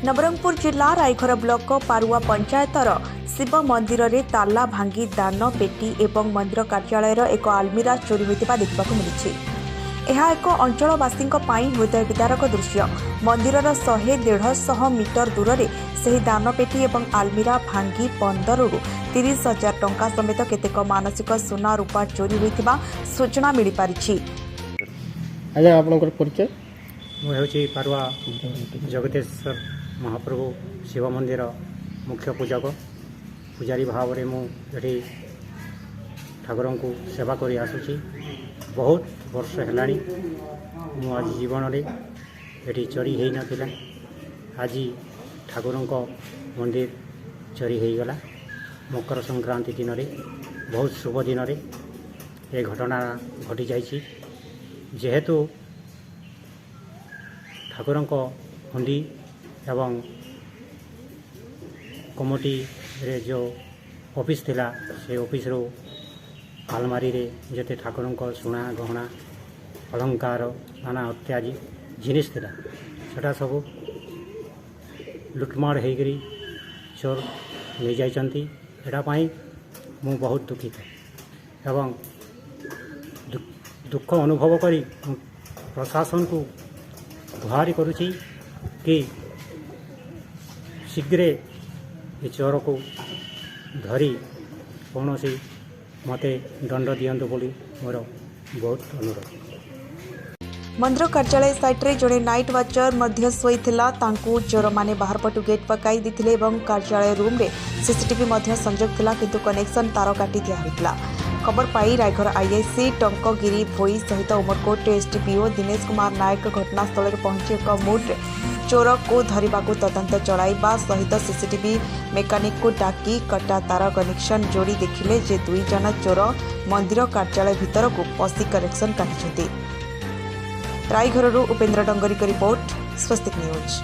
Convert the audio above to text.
नवरंगपुर जिला रायघर ब्लॉक पारुआ पंचायतर शिव मंदिर रे ताला भांगी दान पेटी एवं मंदिर कार्यालयर एक आलमीरा चोरी होता देखा मिली। यह एक अंचलवासी हृदय विदारक दृश्य। मंदिर 100-150 मीटर दूर से दान पेटी एवं आलमीरा भांगी 15 ରୁ 30 हजार टंका समेत केतेक मानसिक सुना रूपा चोरी होता सूचना मिल पारिछि। मुझे पारुआ जगतेश्वर महाप्रभु शिव मंदिर मुख्य पूजक पूजारी भाव में मुझे ठाकुर को सेवा कर आसुची। बहुत वर्ष है आज जीवन में ये चोरी हो नाला। आज ठाकुर मंदिर चोरी हो गला। मकर संक्रांति दिन में बहुत शुभ दिन में ये घटना घटी जाइए। जेहेतु ठाकुर हुंडी एवं कमिटी रे जो ऑफिस थिला से ऑफिस रो आलमारी रे जते ठाकुर सुना गहना अलंकार नाना इत्यादि जिनिस थिला सेटा सब लुटमाड़ होकर चोर ले जाइछंती। एटा पाई मु बहुत दुखित एवं दुख अनुभव करी प्रशासन को गुहारी करुछि कि शीघ्र ये चोर को धरी कौन से मते दंड दियंतु बोली मोर बहुत अनुरोध। मंदिर कार्यालय साइट रे जड़े नाइट वाचर मध्य सोईथिला। तांकू चोर माने बाहर पटु गेट पकाई दिथिले एवं कार्यालय रूम रे सीसीटीवी मध्य संजोग थिला किंतु कनेक्शन तार काटी दिया होइतला। खबर पाई रायघर आईआईसी टंकगिरी भोई सहित उमरकोट एसडीपीओ दिनेश कुमार नायक घटनास्थल में पहुंची एक मुड्रे चोर को धरने को तदंत चलाइबा सहित सीसीटीवी मेकानिक को डाकी कटा तार कनेक्शन जोड़ी देखिले जे 2 जन चोर मंदिर कार्यालय भीतर को पसी कनेक्शन काटिछथि। रायघर उपेन्द्र डंगरी का रिपोर्ट, स्वस्तिक न्यूज।